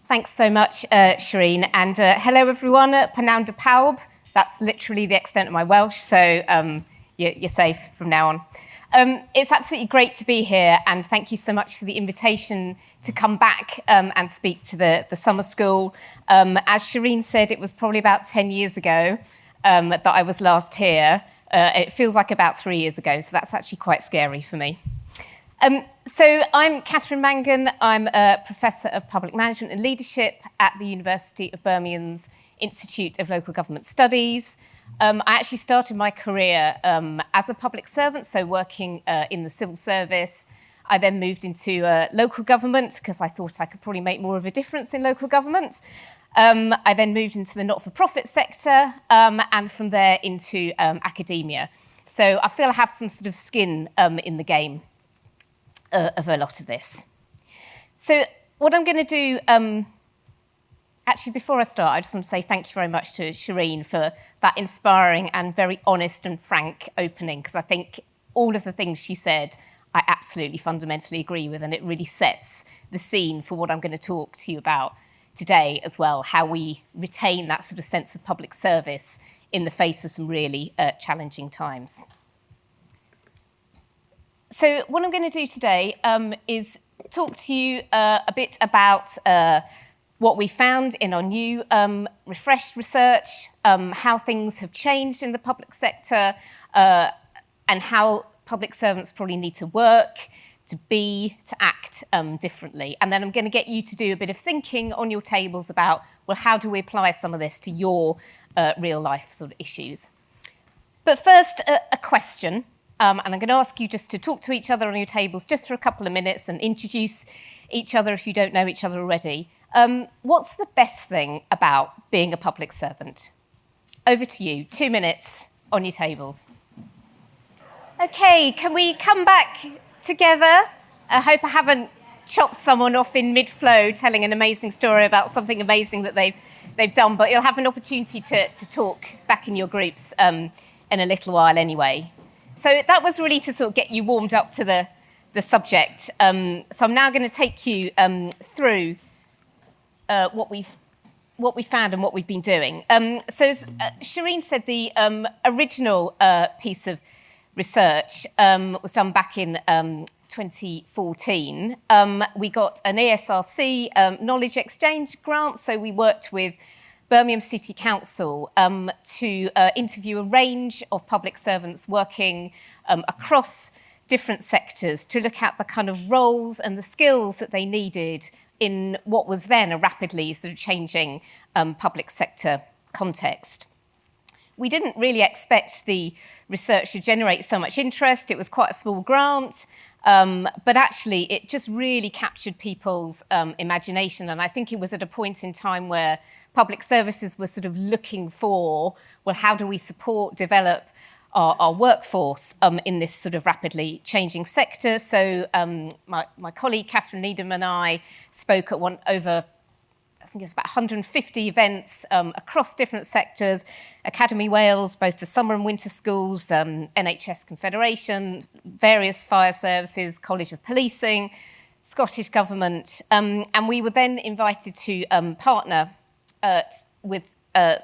Thanks so much, Shireen. And hello, everyone. Pnawn pawb. That's literally the extent of my Welsh, so you're safe from now on. It's absolutely great to be here, and thank you so much for the invitation to come back and speak to the summer school. As Shireen said, it was probably about 10 years ago that I was last here. It feels like about 3 years ago, so that's actually quite scary for me. So I'm Catherine Mangan. I'm a Professor of Public Management and Leadership at the University of Birmingham's Institute of Local Government Studies. I actually started my career as a public servant, so working in the civil service. I then moved into local government because I thought I could probably make more of a difference in local government. I then moved into the not-for-profit sector and from there into academia. So I feel I have some sort of skin in the game of a lot of this. So what I'm going to do, actually before I start, I just want to say thank you very much to Shireen for that inspiring and very honest and frank opening, because I think all of the things she said, I absolutely fundamentally agree with, and it really sets the scene for what I'm going to talk to you about today as well, how we retain that sort of sense of public service in the face of some really challenging times. So what I'm going to do today is talk to you a bit about what we found in our new refreshed research, how things have changed in the public sector, and how public servants probably need to work, to be, to act differently. And then I'm going to get you to do a bit of thinking on your tables about, well, how do we apply some of this to your real life sort of issues? But first, a question. And I'm going to ask you just to talk to each other on your tables just for a couple of minutes and introduce each other if you don't know each other already. What's the best thing about being a public servant? Over to you, 2 minutes on your tables. Okay, can we come back together? I hope I haven't chopped someone off in mid-flow telling an amazing story about something amazing that they've done, but you'll have an opportunity to talk back in your groups in a little while anyway. So that was really to sort of get you warmed up to the subject. So I'm now going to take you through what we found and what we've been doing. So as Shireen said, the original piece of research was done back in 2014. We got an ESRC knowledge exchange grant, so we worked with Birmingham City Council to interview a range of public servants working across different sectors to look at the kind of roles and the skills that they needed in what was then a rapidly sort of changing public sector context. We didn't really expect the research to generate so much interest. It was quite a small grant, but actually it just really captured people's imagination. And I think it was at a point in time where public services were sort of looking for, well, how do we support, develop our workforce in this sort of rapidly changing sector? So my colleague Catherine Needham and I spoke at over, I think it's about 150 events across different sectors, Academy Wales, both the summer and winter schools, NHS Confederation, various fire services, College of Policing, Scottish Government, and we were then invited to partner with the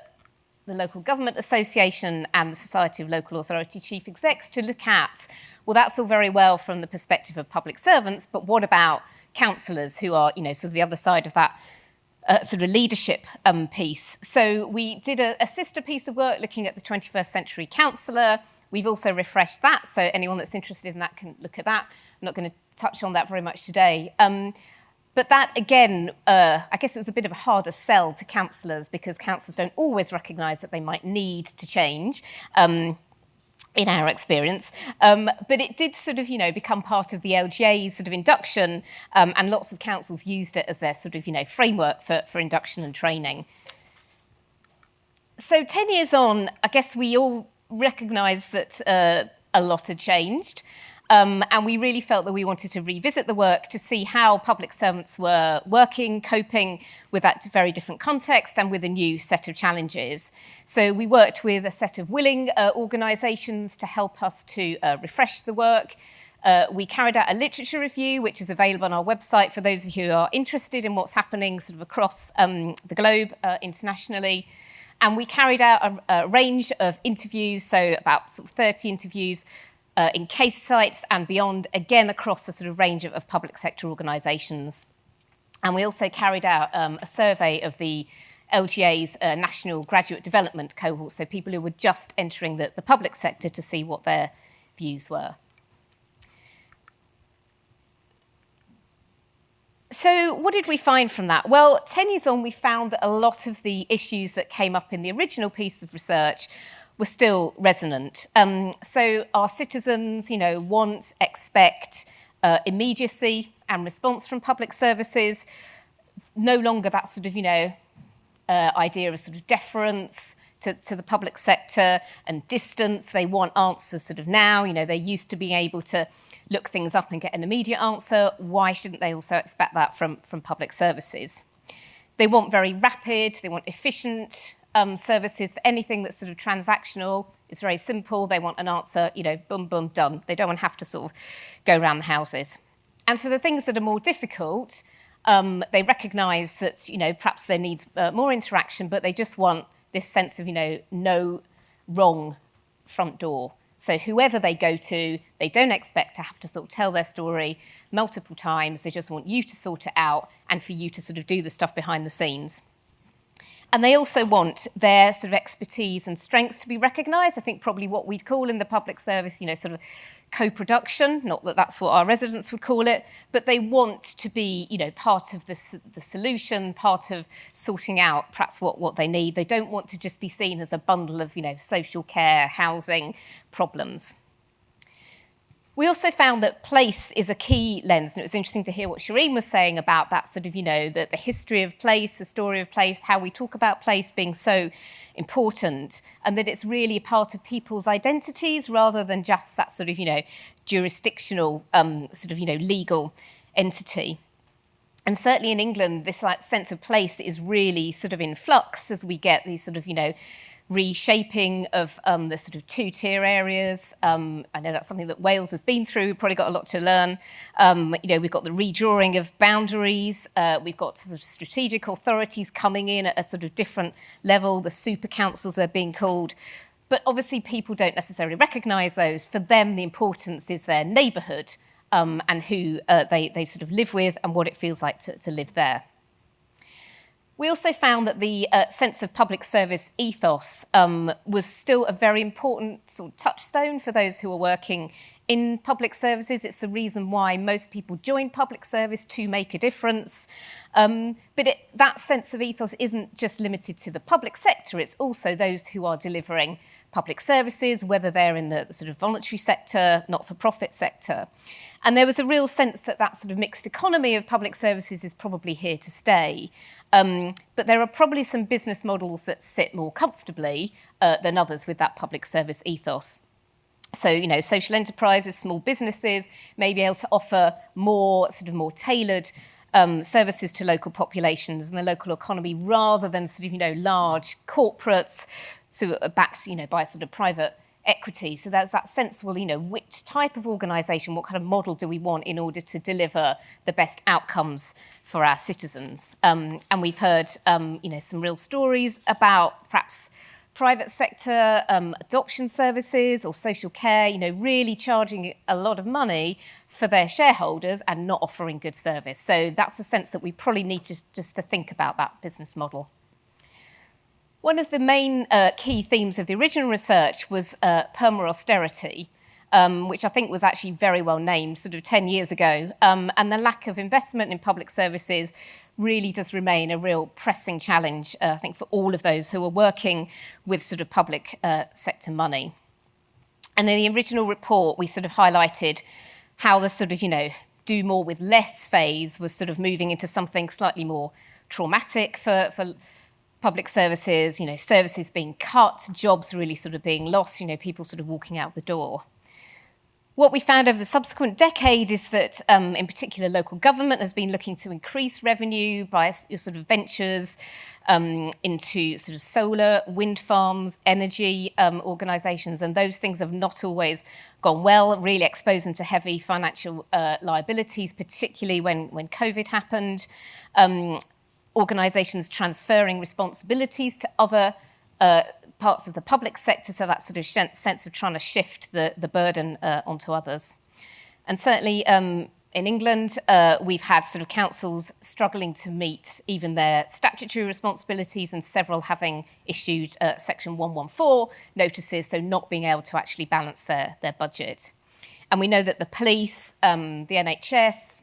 Local Government Association and the Society of Local Authority Chief Execs to look at, well, that's all very well from the perspective of public servants, but what about councillors who are, sort of the other side of that sort of leadership piece? So we did a sister piece of work looking at the 21st century councillor. We've also refreshed that, so anyone that's interested in that can look at that. I'm not going to touch on that very much today. But that, again, I guess it was a bit of a harder sell to councillors because councillors don't always recognise that they might need to change, in our experience. But it did sort of, become part of the LGA sort of induction, and lots of councils used it as their sort of, framework for induction and training. So 10 years on, I guess we all recognise that a lot had changed. And we really felt that we wanted to revisit the work to see how public servants were working, coping with that very different context and with a new set of challenges. So we worked with a set of willing organisations to help us to refresh the work. We carried out a literature review, which is available on our website for those of you who are interested in what's happening sort of across the globe internationally. And we carried out a range of interviews, so about sort of 30 interviews in case sites and beyond, again across a sort of range of public sector organisations. And we also carried out a survey of the LGA's National Graduate Development Cohort, so people who were just entering the public sector to see what their views were. So what did we find from that? Well, 10 years on, we found that a lot of the issues that came up in the original piece of research were still resonant. So our citizens, want, expect immediacy and response from public services, no longer that sort of, idea of sort of deference to the public sector and distance. They want answers sort of now. They're used to being able to look things up and get an immediate answer. Why shouldn't they also expect that from public services? They want very rapid, they want efficient services for anything that's sort of transactional. It's very simple. They want an answer, boom, boom, done. They don't want to have to sort of go around the houses. And for the things that are more difficult, they recognise that, perhaps there needs more interaction, but they just want this sense of, no wrong front door. So whoever they go to, they don't expect to have to sort of tell their story multiple times. They just want you to sort it out and for you to sort of do the stuff behind the scenes. And they also want their sort of expertise and strengths to be recognised. I think probably what we'd call in the public service, sort of co-production, not that that's what our residents would call it, but they want to be, part of the solution, part of sorting out perhaps what they need. They don't want to just be seen as a bundle of, social care, housing problems. We also found that place is a key lens, and it was interesting to hear what Shireen was saying about that sort of, the history of place, the story of place, how we talk about place being so important, and that it's really a part of people's identities rather than just that sort of, jurisdictional, legal entity. And certainly in England, this sense of place is really sort of in flux as we get these sort of, reshaping of the sort of two-tier areas. I know that's something that Wales has been through. We've probably got a lot to learn. We've got the redrawing of boundaries. We've got sort of strategic authorities coming in at a sort of different level. The super councils are being called. But obviously people don't necessarily recognise those. For them, the importance is their neighbourhood and who they sort of live with and what it feels like to live there. We also found that the sense of public service ethos was still a very important sort of touchstone for those who are working in public services. It's the reason why most people join public service, to make a difference. But that sense of ethos isn't just limited to the public sector. It's also those who are delivering public services, whether they're in the sort of voluntary sector, not-for-profit sector. And there was a real sense that that sort of mixed economy of public services is probably here to stay. But there are probably some business models that sit more comfortably than others with that public service ethos. So, social enterprises, small businesses may be able to offer more tailored services to local populations and the local economy rather than large corporates backed, by sort of private equity. So there's that sense, which type of organisation, what kind of model do we want in order to deliver the best outcomes for our citizens? And we've heard, some real stories about perhaps private sector adoption services or social care, really charging a lot of money for their shareholders and not offering good service. So that's a sense that we probably need just to think about that business model. One of the main key themes of the original research was perma-austerity, which I think was actually very well named 10 years ago. And the lack of investment in public services really does remain a real pressing challenge, I think, for all of those who are working with public sector money. And in the original report, we highlighted how the do more with less phase was moving into something slightly more traumatic for public services, services being cut, jobs really being lost, people walking out the door. What we found over the subsequent decade is that, in particular, local government has been looking to increase revenue by sort of ventures into sort of solar, wind farms, energy organisations, and those things have not always gone well, really exposed them to heavy financial liabilities, particularly when COVID happened. Organisations transferring responsibilities to other parts of the public sector, so that sort of sense of trying to shift the burden onto others. And certainly in England, we've had sort of councils struggling to meet even their statutory responsibilities, and several having issued Section 114 notices, so not being able to actually balance their budget. And we know that the police, the NHS,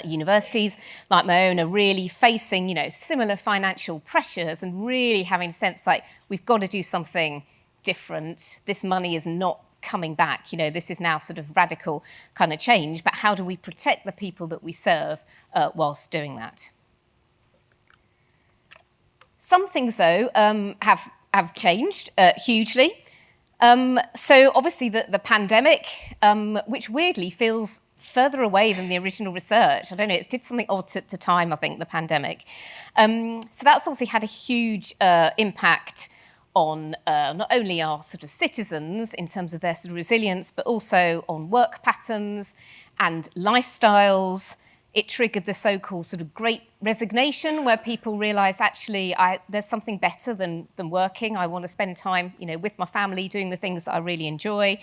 universities like my own are really facing, similar financial pressures and really having a sense like we've got to do something different. This money is not coming back. This is now sort of radical kind of change, but how do we protect the people that we serve whilst doing that? Some things, though, have changed hugely. So obviously the pandemic, which weirdly feels further away than the original research. I don't know, it did something odd to time, I think, the pandemic. So that's obviously had a huge impact on not only our sort of citizens in terms of their sort of resilience, but also on work patterns and lifestyles. It triggered the so-called sort of great resignation, where people realised, actually, there's something better than working. I want to spend time, with my family doing the things that I really enjoy.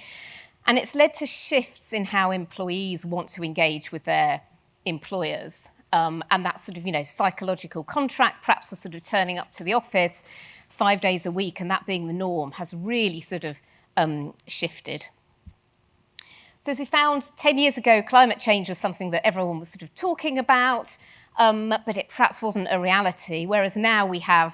And it's led to shifts in how employees want to engage with their employers. And that sort of, psychological contract, perhaps the sort of turning up to the office 5 days a week and that being the norm, has really sort of shifted. So as we found 10 years ago, climate change was something that everyone was sort of talking about, but it perhaps wasn't a reality, whereas now we have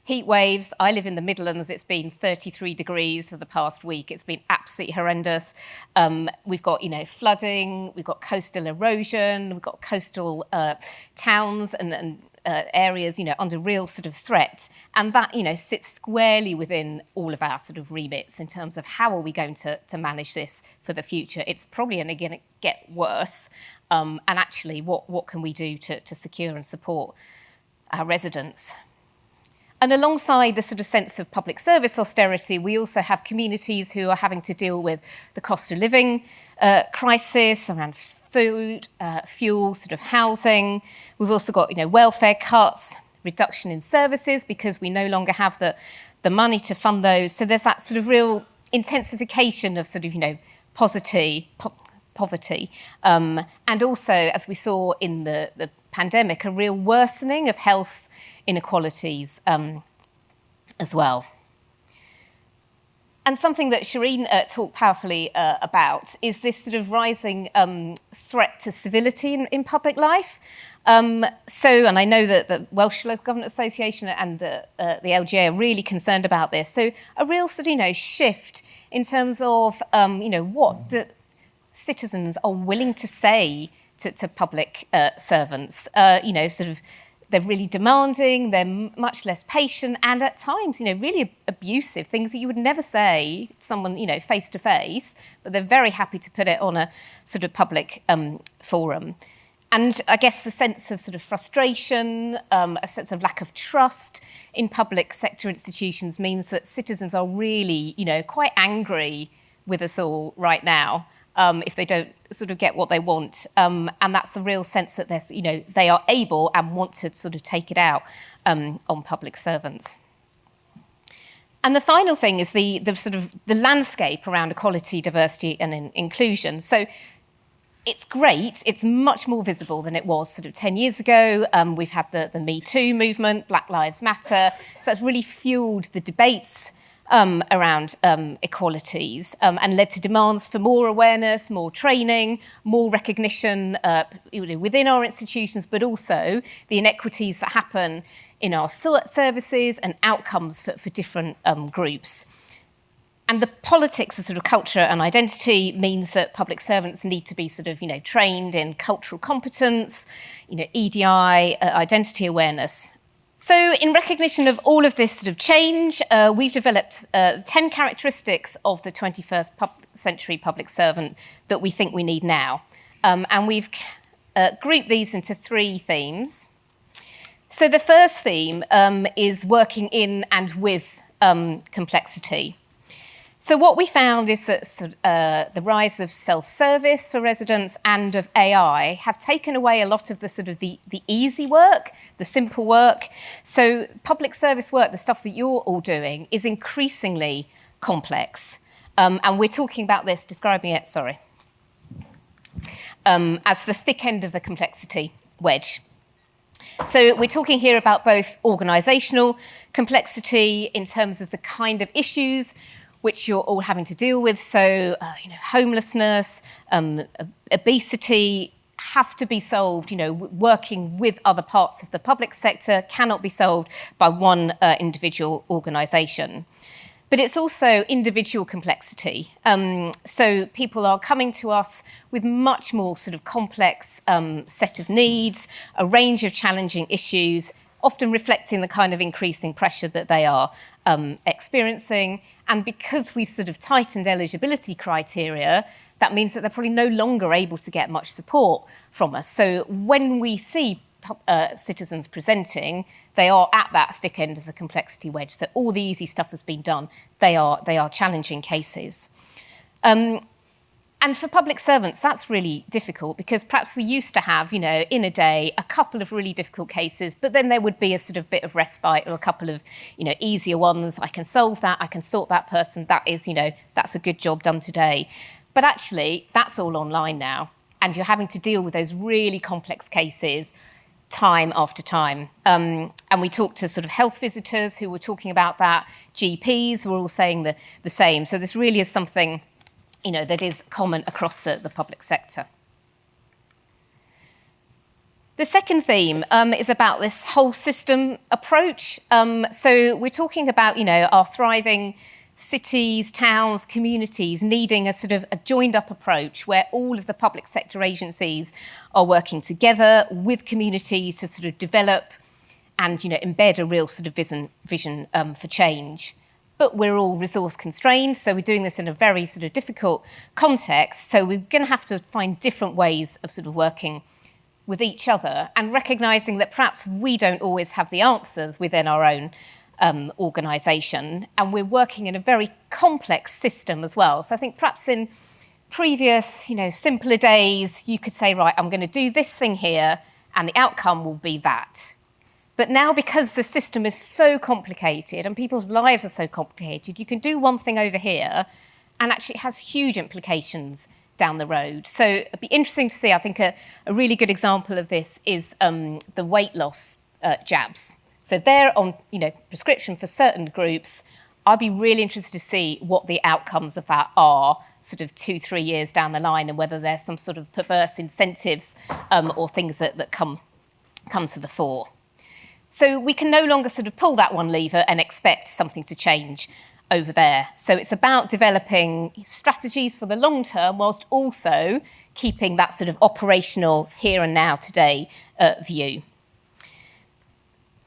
heat waves. I live in the Midlands. It's been 33 degrees for the past week. It's been absolutely horrendous. We've got, flooding. We've got coastal erosion. We've got coastal towns and areas, under real sort of threat. And that, sits squarely within all of our sort of remits in terms of how are we going to manage this for the future. It's probably only going to get worse. And actually, what can we do to secure and support our residents? And alongside the sort of sense of public service austerity, we also have communities who are having to deal with the cost of living crisis around food, fuel, sort of housing. We've also got, welfare cuts, reduction in services because we no longer have the money to fund those. So there's that sort of real intensification of sort of, poverty. And also, as we saw in the pandemic, a real worsening of health inequalities as well. And something that Shireen talked powerfully about is this sort of rising threat to civility in public life. And I know that the Welsh Local Government Association and the LGA are really concerned about this. So a real sort of, shift in terms of, what the citizens are willing to say to public servants, sort of, they're really demanding, they're much less patient, and at times, really abusive, things that you would never say to someone, face to face, but they're very happy to put it on a sort of public forum. And I guess the sense of sort of frustration, a sense of lack of trust in public sector institutions means that citizens are really, quite angry with us all right now. If they don't sort of get what they want. And that's the real sense that they are able and want to sort of take it out on public servants. And the final thing is the sort of the landscape around equality, diversity and inclusion. So it's great. It's much more visible than it was sort of 10 years ago. We've had the Me Too movement, Black Lives Matter. So it's really fueled the debates around equalities and led to demands for more awareness, more training, more recognition within our institutions, but also the inequities that happen in our services and outcomes for different groups. And the politics of sort of culture and identity means that public servants need to be sort of, trained in cultural competence, EDI, identity awareness. So in recognition of all of this sort of change, we've developed 10 characteristics of the 21st century public servant that we think we need now. And we've grouped these into 3 themes. So the first theme is working in and with complexity. So what we found is that the rise of self-service for residents and of AI have taken away a lot of the the easy work, the simple work. So public service work, the stuff that you're all doing, is increasingly complex. And we're talking about this, describing it, as the thick end of the complexity wedge. So we're talking here about both organisational complexity in terms of the kind of issues which you're all having to deal with. So, homelessness, obesity have to be solved, working with other parts of the public sector cannot be solved by one individual organisation. But it's also individual complexity. So people are coming to us with much more complex set of needs, a range of challenging issues, often reflecting the kind of increasing pressure that they are experiencing. And because we've tightened eligibility criteria, that means that they're probably no longer able to get much support from us. So when we see citizens presenting, they are at that thick end of the complexity wedge. So all the easy stuff has been done. They are challenging cases. And for public servants, that's really difficult because perhaps we used to have, in a day, a couple of really difficult cases, but then there would be a bit of respite or a couple of, easier ones. I can solve that. I can sort that person. That is, that's a good job done today. But actually, that's all online now. And you're having to deal with those really complex cases time after time. And we talked to health visitors who were talking about that. GPs were all saying the same. So this really is something that is common across the public sector. The second theme is about this whole system approach. So we're talking about, our thriving cities, towns, communities needing a joined up approach where all of the public sector agencies are working together with communities to develop and, embed a real vision for change. But we're all resource constrained, so we're doing this in a very difficult context. So we're going to have to find different ways of working with each other and recognising that perhaps we don't always have the answers within our own organisation, and we're working in a very complex system as well. So I think perhaps in previous, simpler days, you could say, right, I'm going to do this thing here, and the outcome will be that. But now, because the system is so complicated and people's lives are so complicated, you can do one thing over here and actually it has huge implications down the road. So it'd be interesting to see, I think a really good example of this is the weight loss jabs. So they're on prescription for certain groups. I'd be really interested to see what the outcomes of that are 2-3 years down the line and whether there's some perverse incentives or things that come to the fore. So we can no longer pull that one lever and expect something to change over there. So it's about developing strategies for the long term whilst also keeping that operational here and now today view.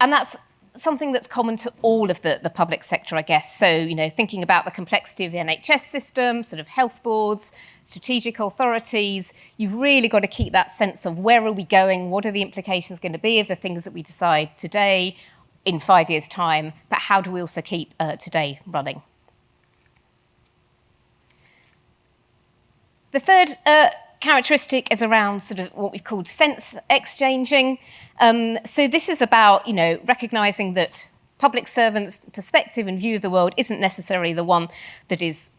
And that's something that's common to all of the public sector, I guess. So, thinking about the complexity of the NHS system, health boards, strategic authorities, you've really got to keep that sense of where are we going, what are the implications going to be of the things that we decide today, in 5 years' time, but how do we also keep today running? The third characteristic is around what we've called sense exchanging. So this is about, recognising that public servants' perspective and view of the world isn't necessarily the one that is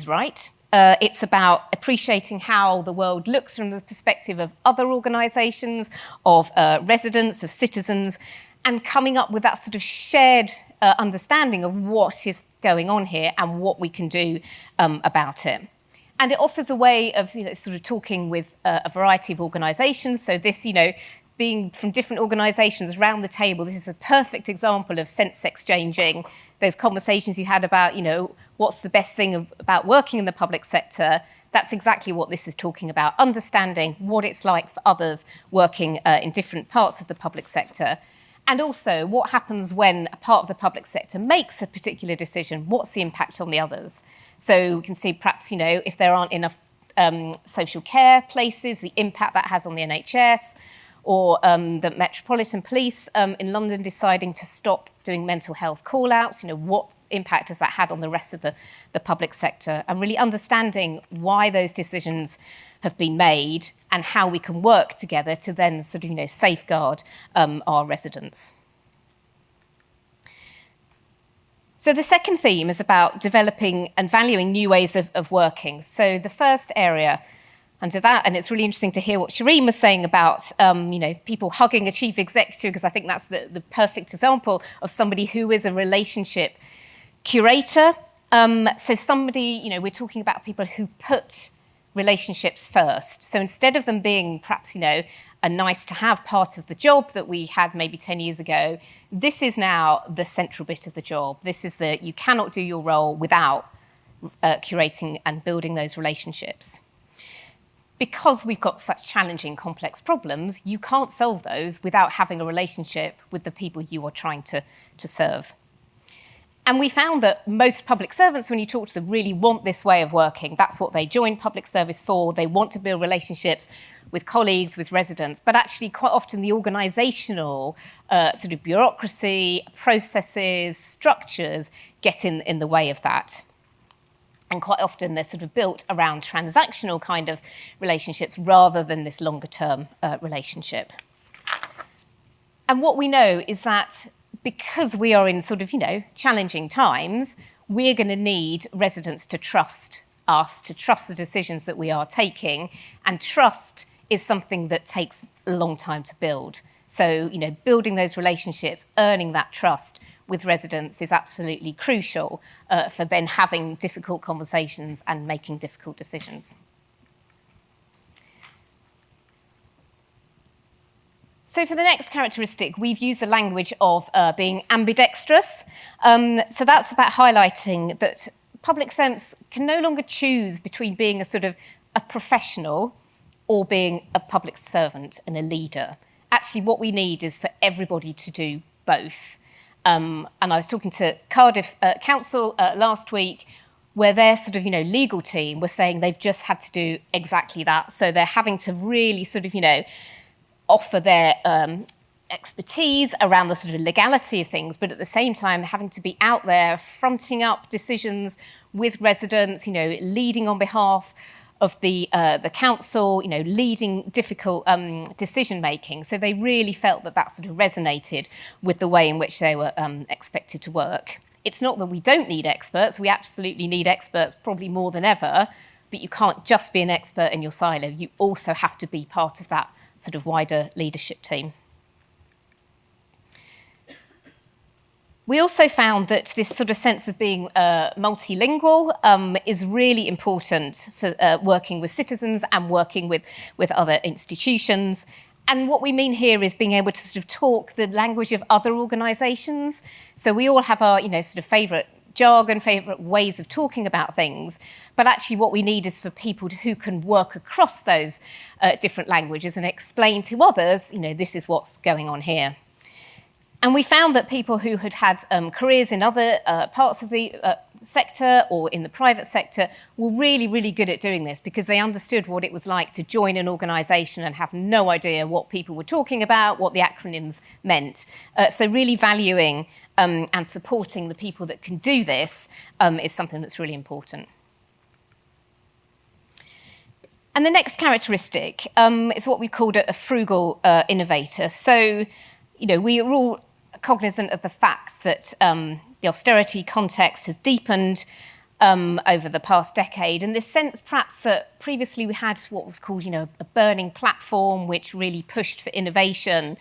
right. It's about appreciating how the world looks from the perspective of other organisations, of residents, of citizens, and coming up with that shared understanding of what is going on here and what we can do about it. And it offers a way of talking with a variety of organisations. So this, being from different organisations around the table, this is a perfect example of sense exchanging. Those conversations you had about, what's the best thing about working in the public sector, that's exactly what this is talking about, understanding what it's like for others working in different parts of the public sector And also, what happens when a part of the public sector makes a particular decision? What's the impact on the others? So we can see perhaps, if there aren't enough social care places, the impact that has on the NHS, or the Metropolitan Police in London deciding to stop doing mental health call-outs. What impact has that had on the rest of the public sector? And really understanding why those decisions have been made and how we can work together to then safeguard our residents. So the second theme is about developing and valuing new ways of working. So the first area under that, and it's really interesting to hear what Shireen was saying about people hugging a chief executive, because I think that's the perfect example of somebody who is a relationship curator. So somebody, we're talking about people who put relationships first. So instead of them being perhaps, a nice to have part of the job that we had maybe 10 years ago, this is now the central bit of the job. This is you cannot do your role without curating and building those relationships. Because we've got such challenging, complex problems, you can't solve those without having a relationship with the people you are trying to serve. And we found that most public servants, when you talk to them, really want this way of working. That's what they join public service for. They want to build relationships with colleagues, with residents. But actually, quite often, the organisational bureaucracy, processes, structures get in the way of that. And quite often, they're built around transactional kind of relationships rather than this longer-term relationship. And what we know is that because we are in challenging times, we're going to need residents to trust us, to trust the decisions that we are taking. And trust is something that takes a long time to build. So, building those relationships, earning that trust with residents is absolutely crucial for then having difficult conversations and making difficult decisions. So for the next characteristic, we've used the language of being ambidextrous. So that's about highlighting that public servants can no longer choose between being a professional or being a public servant and a leader. Actually, what we need is for everybody to do both. And I was talking to Cardiff Council last week, where their legal team was saying they've just had to do exactly that. So they're having to really offer their expertise around the legality of things, but at the same time having to be out there fronting up decisions with residents, leading on behalf of the council, leading difficult decision making. So they really felt that resonated with the way in which they were expected to work. It's not that we don't need experts. We absolutely need experts, probably more than ever. But you can't just be an expert in your silo. You also have to be part of that wider leadership team. We also found that this sense of being multilingual is really important for working with citizens and working with other institutions. And what we mean here is being able to talk the language of other organisations. So we all have our favourite jargon, favourite ways of talking about things. But actually what we need is for people who can work across those different languages and explain to others, this is what's going on here. And we found that people who had careers in other parts of the sector or in the private sector were really, really good at doing this because they understood what it was like to join an organisation and have no idea what people were talking about, what the acronyms meant. So really valuing and supporting the people that can do this is something that's really important. And the next characteristic is what we called a frugal innovator. So, we are all cognizant of the fact that the austerity context has deepened over the past decade, and this sense perhaps that previously we had what was called, a burning platform which really pushed for innovation,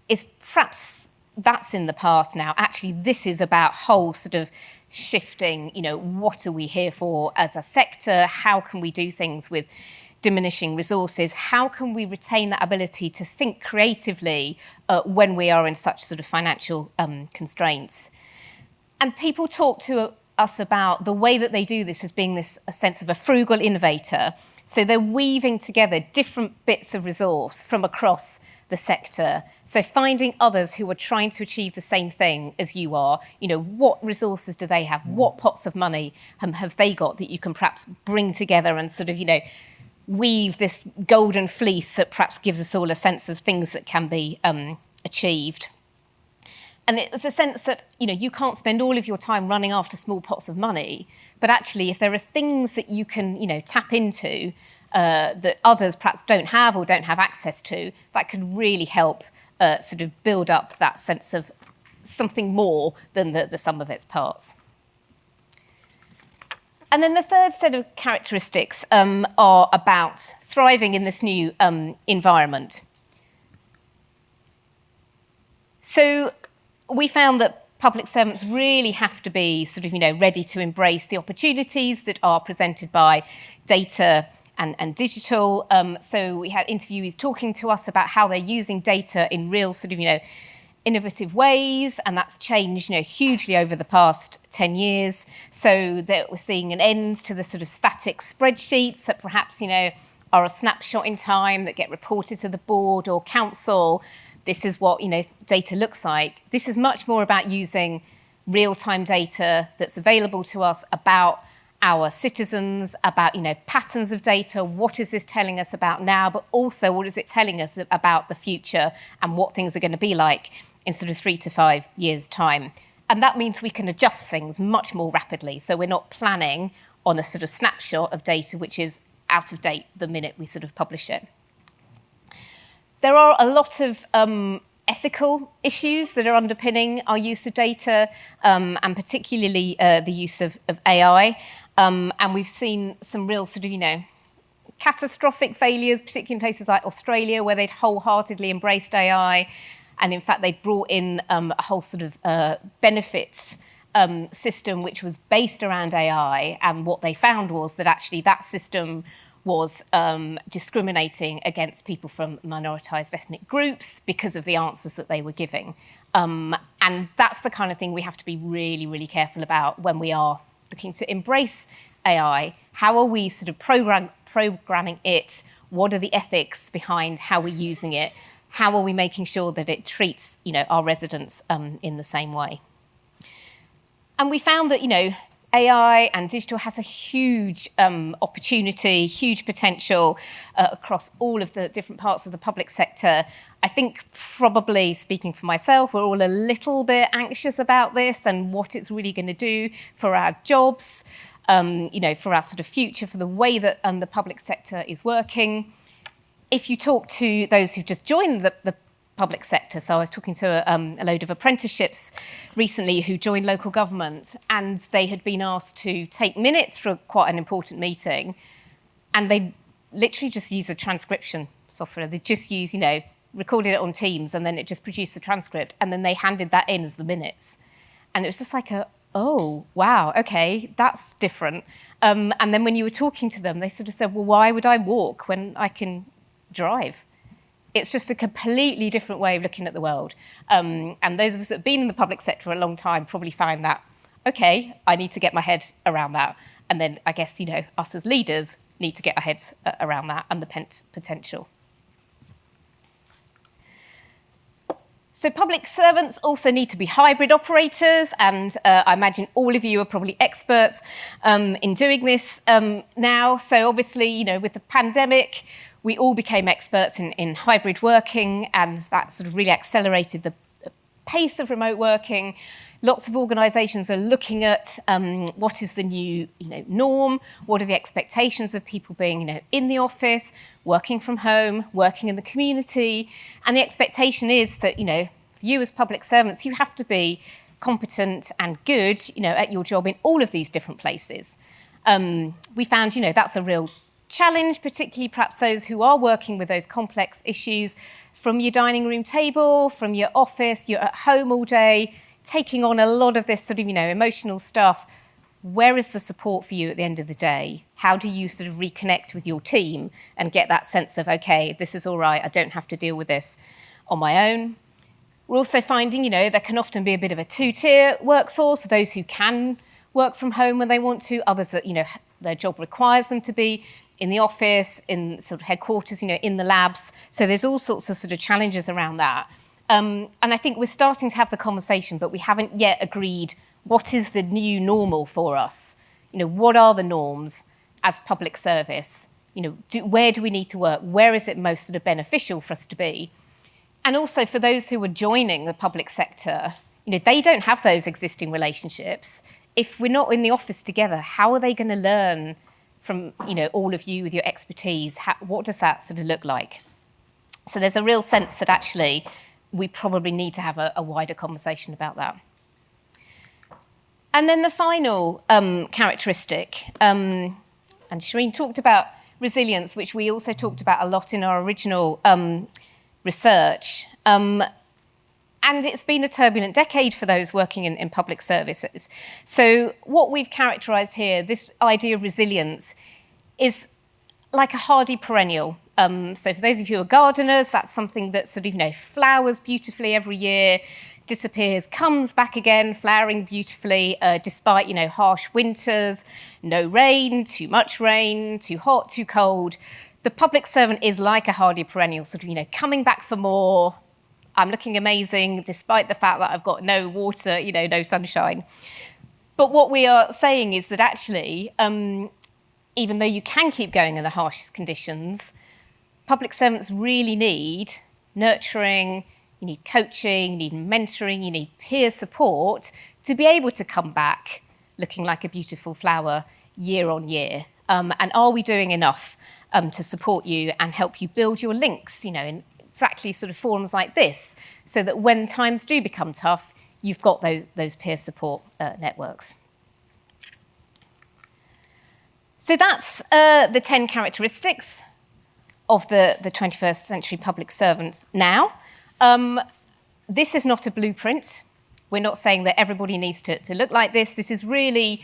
is perhaps that's in the past now. Actually, this is about whole shifting, what are we here for as a sector? How can we do things with diminishing resources? How can we retain that ability to think creatively when we are in such financial constraints? And people talk to us about the way that they do this as being a sense of a frugal innovator. So they're weaving together different bits of resource from across the sector. So finding others who are trying to achieve the same thing as you are, what resources do they have? What pots of money have they got that you can perhaps bring together and sort of, weave this golden fleece that perhaps gives us all a sense of things that can be achieved. And it was a sense that, you can't spend all of your time running after small pots of money, but actually if there are things that you can, tap into that others perhaps don't have or don't have access to, that could really help sort of build up that sense of something more than the sum of its parts. And then the third set of characteristics are about thriving in this new environment. So we found that public servants really have to be sort of, ready to embrace the opportunities that are presented by data and digital. So we had interviewees talking to us about how they're using data in real sort of, innovative ways, and that's changed, hugely over the past 10 years. So that we're seeing an end to the sort of static spreadsheets that perhaps, are a snapshot in time that get reported to the board or council. This is what, data looks like. This is much more about using real-time data that's available to us about our citizens, about, patterns of data. What is this telling us about now, but also what is it telling us about the future and what things are going to be like in sort of 3 to 5 years' time. And that means we can adjust things much more rapidly. So we're not planning on a sort of snapshot of data which is out of date the minute we sort of publish it. There are a lot of ethical issues that are underpinning our use of data, and particularly the use of AI. And we've seen some real sort of, catastrophic failures, particularly in places like Australia, where they'd wholeheartedly embraced AI. And in fact, they'd brought in a whole sort of benefits system which was based around AI. And what they found was that actually that system was discriminating against people from minoritized ethnic groups because of the answers that they were giving. And that's the kind of thing we have to be really, really careful about when we are looking to embrace AI. How are we sort of programming it? What are the ethics behind how we're using it? How are we making sure that it treats, our residents in the same way? And we found that, AI and digital has a huge opportunity, huge potential across all of the different parts of the public sector. I think probably, speaking for myself, we're all a little bit anxious about this and what it's really going to do for our jobs, for our sort of future, for the way that the public sector is working. If you talk to those who've just joined the public sector, so I was talking to a load of apprenticeships recently who joined local government, and they had been asked to take minutes for quite an important meeting, and they literally just use a transcription software. They just use, recorded it on Teams, and then it just produced the transcript, and then they handed that in as the minutes. And it was just like oh, wow, okay, that's different. And then when you were talking to them, they sort of said, well, why would I walk when I can drive? It's just a completely different way of looking at the world. And those of us that have been in the public sector a long time probably find that, okay, I need to get my head around that. And then I guess, us as leaders need to get our heads around that and the potential. So public servants also need to be hybrid operators, and I imagine all of you are probably experts in doing this now. So obviously, with the pandemic, we all became experts in hybrid working, and that sort of really accelerated the pace of remote working. Lots of organisations are looking at what is the new norm, what are the expectations of people being in the office, working from home, working in the community. And the expectation is that you as public servants, you have to be competent and good at your job in all of these different places. We found that's a real challenge, particularly perhaps those who are working with those complex issues from your dining room table, from your office, you're at home all day, taking on a lot of this sort of, emotional stuff. Where is the support for you at the end of the day? How do you sort of reconnect with your team and get that sense of, okay, this is all right, I don't have to deal with this on my own? We're also finding, there can often be a bit of a two-tier workforce, those who can work from home when they want to, others that, their job requires them to be in the office, in sort of headquarters, in the labs. So there's all sorts of sort of challenges around that. And I think we're starting to have the conversation, but we haven't yet agreed what is the new normal for us. What are the norms as public service? Where do we need to work? Where is it most sort of beneficial for us to be? And also for those who are joining the public sector, they don't have those existing relationships. If we're not in the office together, how are they going to learn from all of you with your expertise? What does that sort of look like? So there's a real sense that actually we probably need to have a wider conversation about that. And then the final characteristic, and Shireen talked about resilience, which we also talked about a lot in our original research. And it's been a turbulent decade for those working in public services. So what we've characterised here, this idea of resilience, is like a hardy perennial. So for those of you who are gardeners, that's something that sort of, flowers beautifully every year, disappears, comes back again, flowering beautifully, despite, harsh winters, no rain, too much rain, too hot, too cold. The public servant is like a hardy perennial, sort of, coming back for more. I'm looking amazing, despite the fact that I've got no water, no sunshine. But what we are saying is that actually, even though you can keep going in the harshest conditions, public servants really need nurturing, you need coaching, you need mentoring, you need peer support to be able to come back looking like a beautiful flower year on year. And are we doing enough to support you and help you build your links, in exactly sort of forums like this, so that when times do become tough, you've got those peer support networks. So that's the 10 characteristics of the 21st century public servants now. This is not a blueprint. We're not saying that everybody needs to look like this. This is really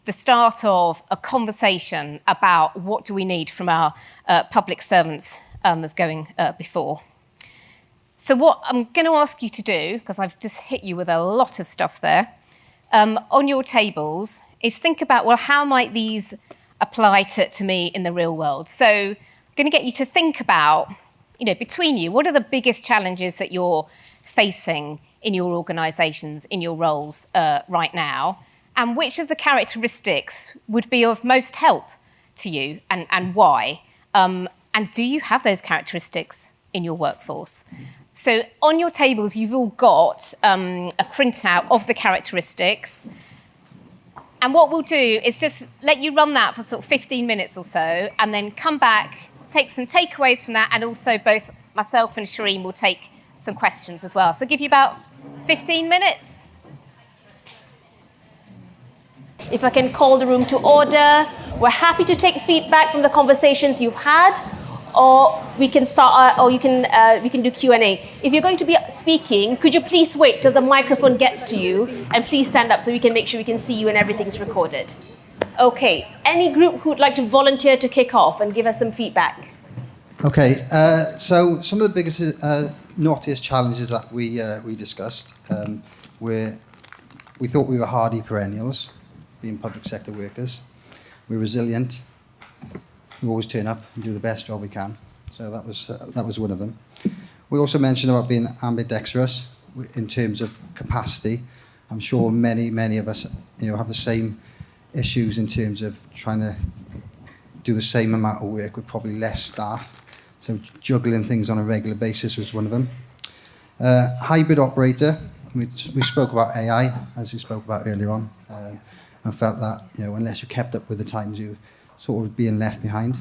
the start of a conversation about what do we need from our public servants as going before. So what I'm going to ask you to do, because I've just hit you with a lot of stuff there, on your tables, is think about, well, how might these apply to me in the real world? So I'm going to get you to think about, between you, what are the biggest challenges that you're facing in your organisations, in your roles right now? And which of the characteristics would be of most help to you and why? And do you have those characteristics in your workforce? So on your tables, you've all got a printout of the characteristics. And what we'll do is just let you run that for sort of 15 minutes or so, and then come back, take some takeaways from that, and also both myself and Shireen will take some questions as well. So I'll give you about 15 minutes. If I can call the room to order, we're happy to take feedback from the conversations you've had, or we can start, or we can do Q&A. If you're going to be speaking, could you please wait till the microphone gets to you, and please stand up so we can make sure we can see you and everything is recorded. Okay, any group who'd like to volunteer to kick off and give us some feedback? Okay, so some of the biggest, naughtiest challenges that we discussed, were we thought we were hardy perennials, being public sector workers. We're resilient. We always turn up and do the best job we can. So that was one of them. We also mentioned about being ambidextrous in terms of capacity. I'm sure many of us, have the same issues in terms of trying to do the same amount of work with probably less staff. So juggling things on a regular basis was one of them. Hybrid operator. We spoke about AI, as we spoke about earlier on, and felt that unless you kept up with the times, you sort of being left behind.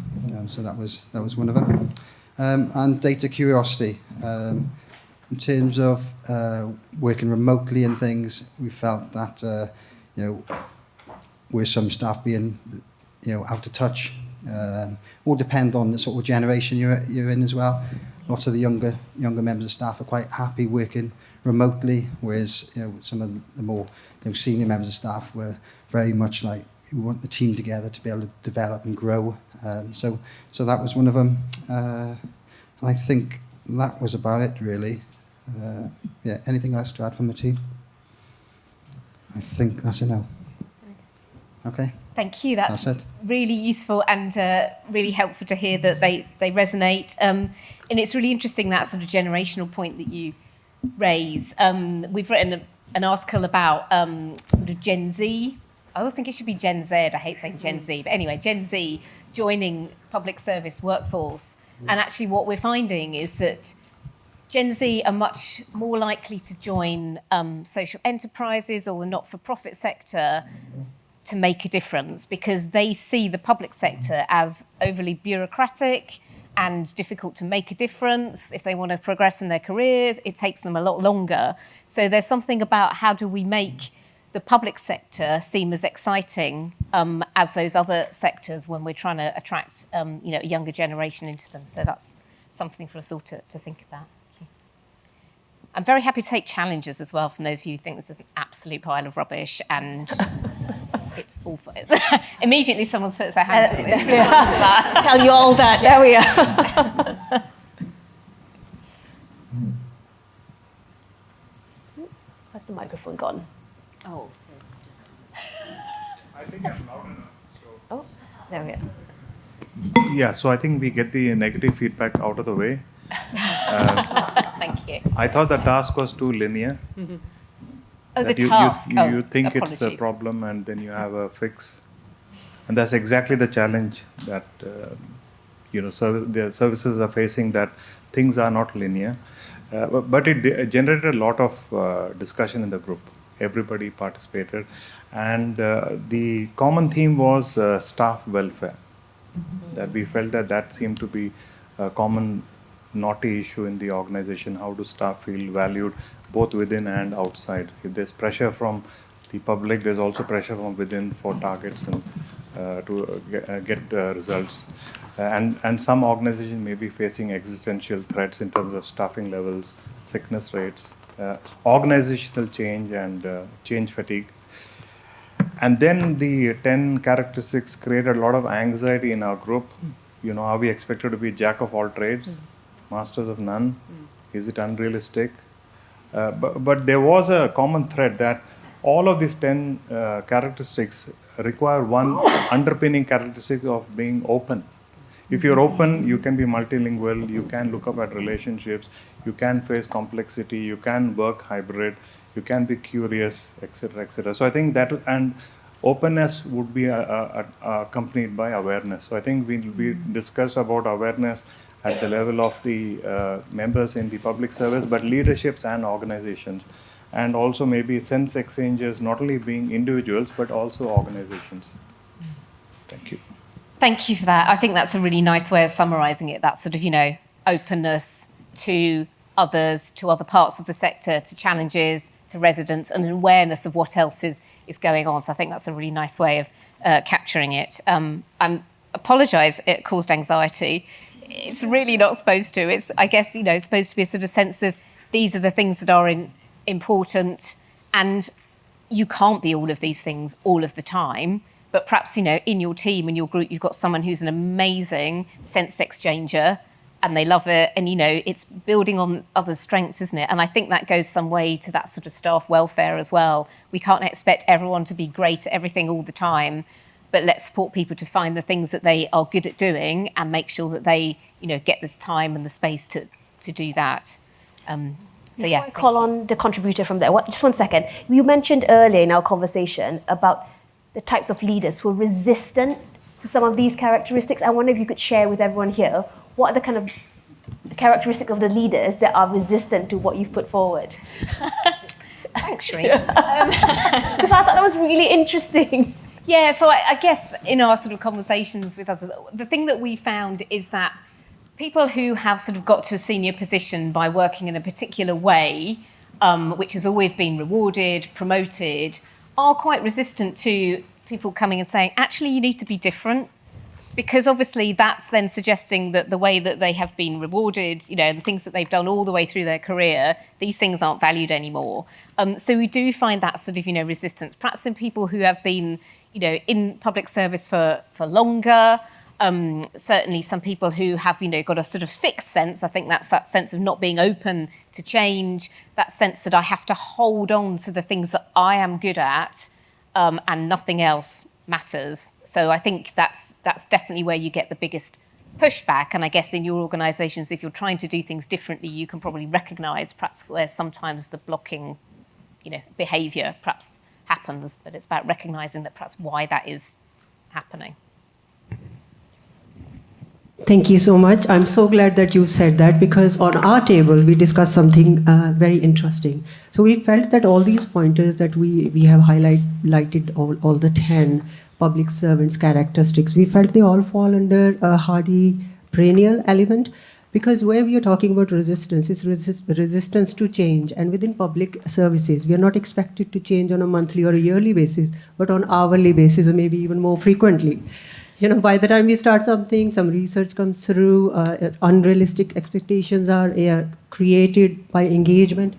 So that was one of them. And data curiosity. In terms of working remotely and things, we felt that with some staff being out of touch. All depend on the sort of generation you're in as well. Lots of the younger members of staff are quite happy working remotely, whereas some of the more senior members of staff were very much like, we want the team together to be able to develop and grow. So that was one of them. I think that was about it, really. Anything else to add from the team? I think that's a no. Okay. Thank you. That's That's it. really useful and really helpful to hear that they resonate. And it's really interesting, that sort of generational point that you raise. We've written an article about sort of Gen Z. I always think it should be Gen Z. I hate saying Gen Z. But anyway, Gen Z joining public service workforce. And actually what we're finding is that Gen Z are much more likely to join social enterprises or the not-for-profit sector to make a difference, because they see the public sector as overly bureaucratic and difficult to make a difference. If they want to progress in their careers, it takes them a lot longer. So there's something about how do we make the public sector seem as exciting as those other sectors when we're trying to attract a younger generation into them. So that's something for us all to think about. I'm very happy to take challenges as well from those of you who think this is an absolute pile of rubbish and it's awful. Immediately someone puts their hand up. Tell you all that. There we are. Where's the microphone gone? Oh, I think I'm loud enough. oh, there we go. Yeah, so I think we get the negative feedback out of the way. Thank you. I thought the task was too linear. Oh, the That you task. you think it's a apologies. problem and then you have a fix. And that's exactly the challenge that the services are facing, that things are not linear. But it generated a lot of discussion in the group. Everybody participated. And the common theme was staff welfare. That we felt that seemed to be a common knotty issue in the organization. How do staff feel valued both within and outside? If there's pressure from the public, there's also pressure from within for targets and to get results. And some organizations may be facing existential threats in terms of staffing levels, sickness rates, organizational change and change fatigue. And then the 10 characteristics created a lot of anxiety in our group. Are we expected to be jack of all trades, masters of none? Is it unrealistic? But there was a common thread that all of these 10 characteristics require one underpinning characteristic of being open. If you're open, you can be multilingual, you can look up at relationships, you can face complexity, you can work hybrid, you can be curious, etc., etc. So I think that, and openness would be accompanied by awareness. So I think we discussed about awareness at the level of the members in the public service, but leaderships and organizations, and also maybe sense exchanges, not only being individuals, but also organizations. Thank you. Thank you for that. I think that's a really nice way of summarising it, that sort of, openness to others, to other parts of the sector, to challenges, to residents, and an awareness of what else is going on. So I think that's a really nice way of capturing it. I apologise, it caused anxiety. It's really not supposed to. It's, I guess, supposed to be a sort of sense of these are the things that are important, and you can't be all of these things all of the time. But perhaps, in your team, in your group, you've got someone who's an amazing sense exchanger and they love it. And, it's building on others' strengths, isn't it? And I think that goes some way to that sort of staff welfare as well. We can't expect everyone to be great at everything all the time, but let's support people to find the things that they are good at doing and make sure that they, get this time and the space to do that. So, yeah. I call on the contributor from there. Just one second. You mentioned earlier in our conversation about the types of leaders who are resistant to some of these characteristics. I wonder if you could share with everyone here, what are the kind of characteristics of the leaders that are resistant to what you've put forward? Thanks, Shree. Because I thought that was really interesting. Yeah, so I guess in our sort of conversations with us, the thing that we found is that people who have sort of got to a senior position by working in a particular way, which has always been rewarded, promoted, are quite resistant to people coming and saying, actually, you need to be different. Because obviously that's then suggesting that the way that they have been rewarded, the things that they've done all the way through their career, these things aren't valued anymore. So we do find that sort of, resistance. Perhaps in people who have been, in public service for longer, certainly some people who have, got a sort of fixed sense. I think that's that sense of not being open to change, that sense that I have to hold on to the things that I am good at and nothing else matters. So I think that's definitely where you get the biggest pushback. And I guess in your organisations, if you're trying to do things differently, you can probably recognise perhaps where sometimes the blocking, behaviour perhaps happens, but it's about recognising that perhaps why that is happening. Thank you so much. I'm so glad that you said that, because on our table we discussed something very interesting. So we felt that all these pointers that we have highlighted, all the 10 public servants characteristics, we felt they all fall under a hardy perennial element, because where we are talking about resistance is resistance to change. And within public services, we are not expected to change on a monthly or a yearly basis, but on hourly basis, or maybe even more frequently. By the time we start something, some research comes through, unrealistic expectations are created by engagement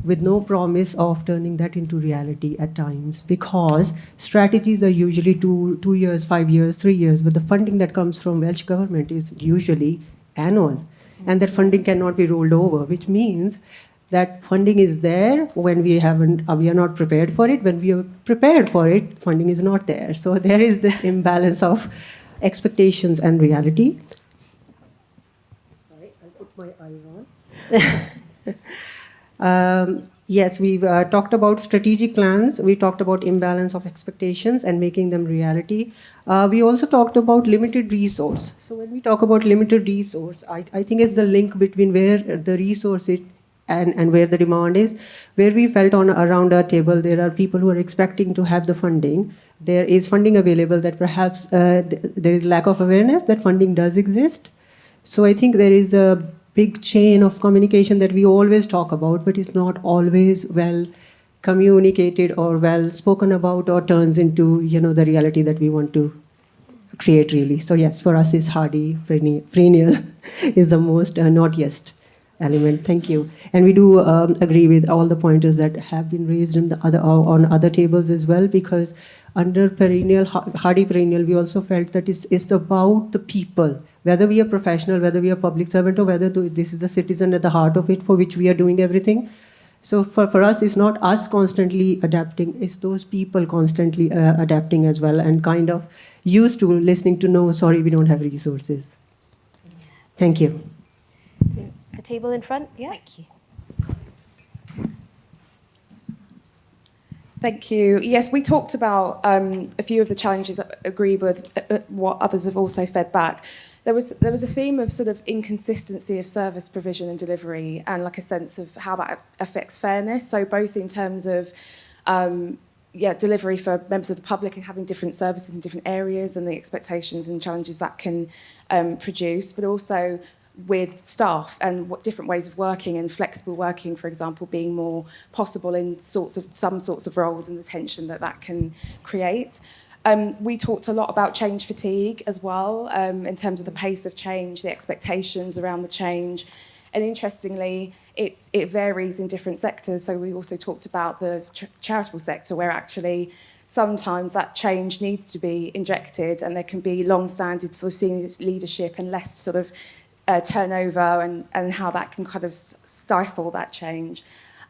with no promise of turning that into reality at times, because strategies are usually 2 years, 5 years, 3 years, but the funding that comes from Welsh government is usually annual, and that funding cannot be rolled over, which means that funding is there when we are not prepared for it. When we are prepared for it, funding is not there. So there is this imbalance of expectations and reality. Sorry, I'll put my eye on. Yes, we've talked about strategic plans. We talked about imbalance of expectations and making them reality. We also talked about limited resource. So when we talk about limited resource, I think it's the link between where the resource is and where the demand is. Where we felt around our table, there are people who are expecting to have the funding. There is funding available, that perhaps there is lack of awareness that funding does exist. So I think there is a big chain of communication that we always talk about, but it's not always well communicated or well spoken about, or turns into the reality that we want to create, really. So yes, for us, is hardy perennial is the most not yet element. Thank you. And we do agree with all the pointers that have been raised on other tables as well, because under perennial, hardy perennial, we also felt that it's about the people, whether we are professional, whether we are public servant, or whether this is the citizen at the heart of it, for which we are doing everything. So for us, it's not us constantly adapting, it's those people constantly adapting as well, and kind of used to listening to no, sorry, we don't have resources. Thank you. The table in front, yeah. Thank you. Thank you. Yes, we talked about a few of the challenges. I agree with what others have also fed back. There was a theme of sort of inconsistency of service provision and delivery, and like a sense of how that affects fairness. So both in terms of delivery for members of the public and having different services in different areas, and the expectations and challenges that can produce, but also with staff and what different ways of working, and flexible working, for example, being more possible in some sorts of roles, and the tension that can create. We talked a lot about change fatigue as well, in terms of the pace of change, the expectations around the change. And interestingly, it varies in different sectors. So we also talked about the charitable sector, where actually sometimes that change needs to be injected, and there can be long-standing sort of senior leadership and less sort of turnover, and how that can kind of stifle that change.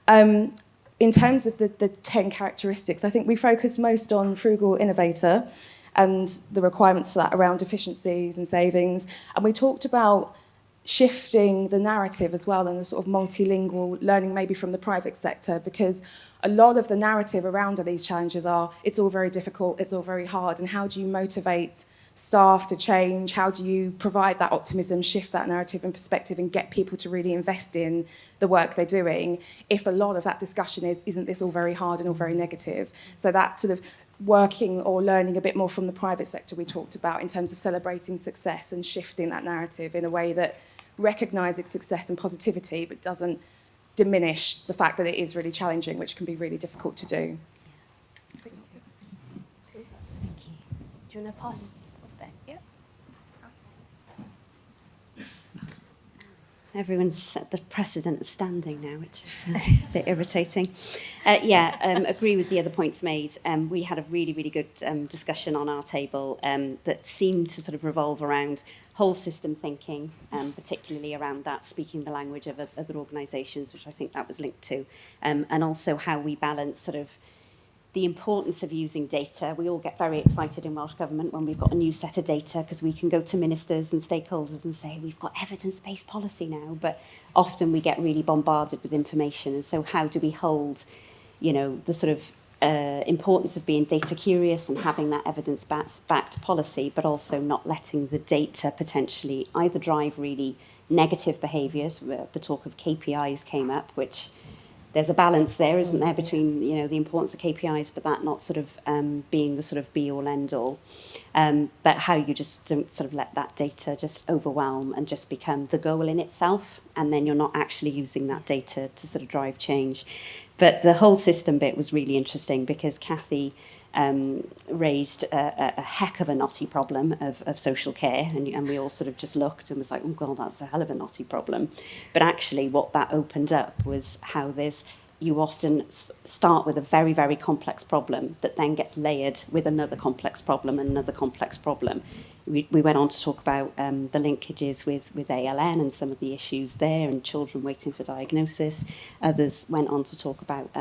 In terms of the 10 characteristics, I think we focused most on frugal innovator and the requirements for that around efficiencies and savings. And we talked about shifting the narrative as well, and the sort of multilingual learning maybe from the private sector, because a lot of the narrative around these challenges are, it's all very difficult, it's all very hard, and how do you motivate staff to change? How do you provide that optimism, shift that narrative and perspective, and get people to really invest in the work they're doing, if a lot of that discussion isn't this all very hard and all very negative? So that sort of working or learning a bit more from the private sector we talked about, in terms of celebrating success and shifting that narrative in a way that recognises success and positivity, but doesn't diminish the fact that it is really challenging, which can be really difficult to do. Thank you. Do you want to pass? Everyone's set the precedent of standing now, which is a bit irritating. Agree with the other points made. We had a really, really good discussion on our table that seemed to sort of revolve around whole system thinking, particularly around that speaking the language of other organisations, which I think that was linked to, and also how we balance sort of the importance of using data. We all get very excited in Welsh Government when we've got a new set of data because we can go to ministers and stakeholders and say, we've got evidence-based policy now, but often we get really bombarded with information. And so how do we hold, you know, the sort of importance of being data curious and having that evidence-backed policy, but also not letting the data potentially either drive really negative behaviours. The talk of KPIs came up, which there's a balance there, isn't there, between, you know, the importance of KPIs, but that not sort of being the sort of be-all, end-all. But how you just don't sort of let that data just overwhelm and just become the goal in itself, and then you're not actually using that data to sort of drive change. But the whole system bit was really interesting because Kathy raised a heck of a knotty problem of social care, and we all sort of just looked and was like, oh God, that's a hell of a knotty problem. But actually what that opened up was how you often start with a very, very complex problem that then gets layered with another complex problem and another complex problem. We went on to talk about the linkages with ALN and some of the issues there and children waiting for diagnosis. Others went on to talk about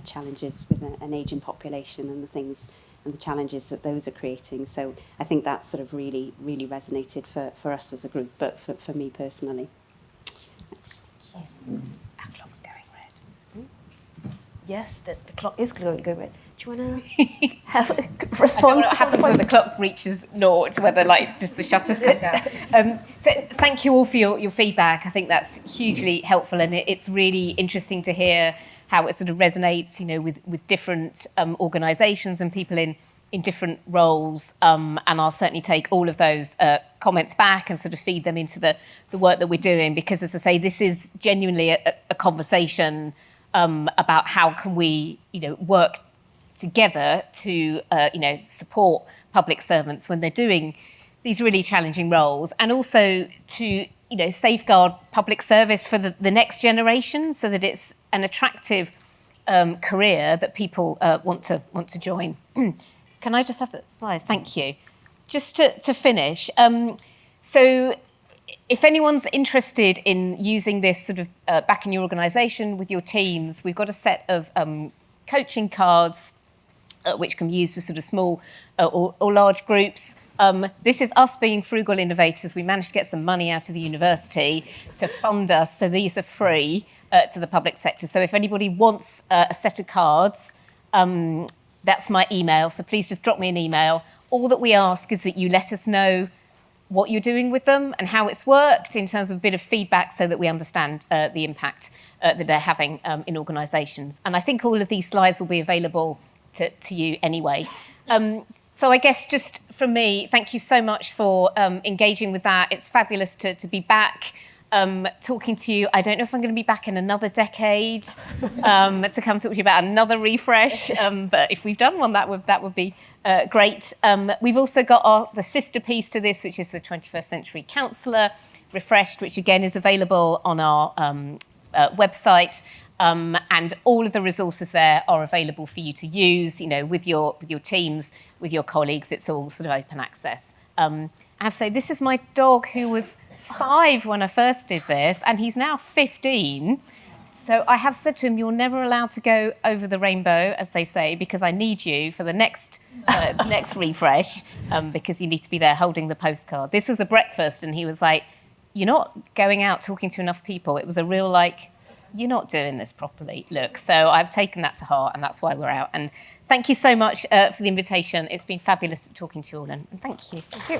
challenges with an ageing population and the things and the challenges that those are creating. So I think that sort of really, really resonated for us as a group, but for me personally. Our clock's going red. Yes, the clock is going red. Do you want to respond? I don't know what happens when the clock reaches naught, whether like just the shutters go down. So thank you all for your feedback. I think that's hugely helpful, and it's really interesting to hear how it sort of resonates, you know, with different organisations and people in different roles. And I'll certainly take all of those comments back and sort of feed them into the work that we're doing, because, as I say, this is genuinely a conversation about how can we, you know, work together to, support public servants when they're doing these really challenging roles, and also to, you know, safeguard public service for the next generation so that it's an attractive career that people want to join. Can I just have the slides? Thank you. Just to finish, so if anyone's interested in using this sort of back in your organisation with your teams, we've got a set of coaching cards which can be used for sort of small or large groups. This is us being frugal innovators. We managed to get some money out of the university to fund us, so these are free to the public sector. So if anybody wants a set of cards, that's my email, so please just drop me an email. All that we ask is that you let us know what you're doing with them and how it's worked in terms of a bit of feedback so that we understand the impact that they're having in organisations. And I think all of these slides will be available to you anyway. So I guess just from me, thank you so much for engaging with that. It's fabulous to be back talking to you. I don't know if I'm going to be back in another decade to come talk to you about another refresh, but if we've done one, that would be great. We've also got the sister piece to this, which is the 21st Century Counsellor Refreshed, which again is available on our website. And all of the resources there are available for you to use, you know, with your teams, with your colleagues. It's all sort of open access. I have to say, this is my dog, who was 5 when I first did this, and he's now 15. So I have said to him, you're never allowed to go over the rainbow, as they say, because I need you for the next refresh, because you need to be there holding the postcard. This was a breakfast, and he was like, you're not going out talking to enough people. It was a real, like, you're not doing this properly, look. So I've taken that to heart, and that's why we're out. And thank you so much for the invitation. It's been fabulous talking to you all, and thank you. Thank you.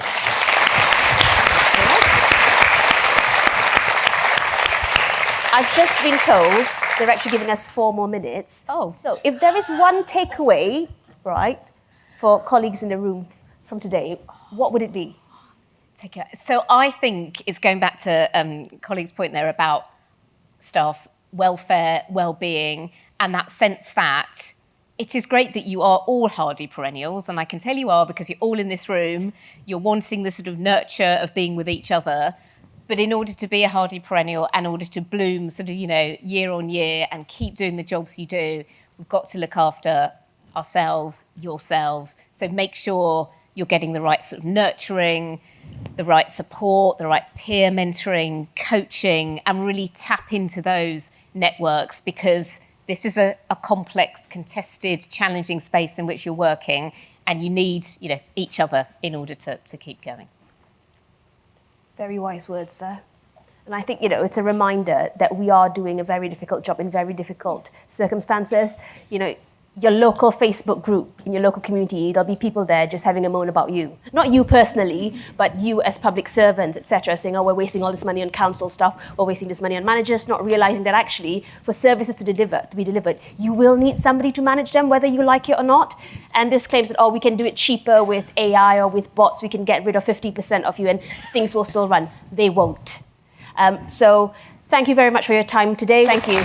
I've just been told they're actually giving us 4 more minutes. Oh. So if there is one takeaway, right, for colleagues in the room from today, what would it be? So I think it's going back to colleagues' point there about staff welfare, well-being, and that sense that it is great that you are all hardy perennials, and I can tell you are, because you're all in this room, you're wanting the sort of nurture of being with each other. But in order to be a hardy perennial, and in order to bloom sort of, you know, year on year and keep doing the jobs you do, we've got to look after ourselves, yourselves. So make sure you're getting the right sort of nurturing, the right support, the right peer mentoring, coaching, and really tap into those networks, because this is a complex, contested, challenging space in which you're working, and you need, each other in order to keep going. Very wise words there. And I think, it's a reminder that we are doing a very difficult job in very difficult circumstances. Your local Facebook group, in your local community, there'll be people there just having a moan about you. Not you personally, but you as public servants, etc., saying, oh, we're wasting all this money on council stuff, we're wasting this money on managers, not realizing that actually, for services to be delivered, you will need somebody to manage them, whether you like it or not. And this claims that, oh, we can do it cheaper with AI or with bots, we can get rid of 50% of you and things will still run. They won't. So thank you very much for your time today. Thank you.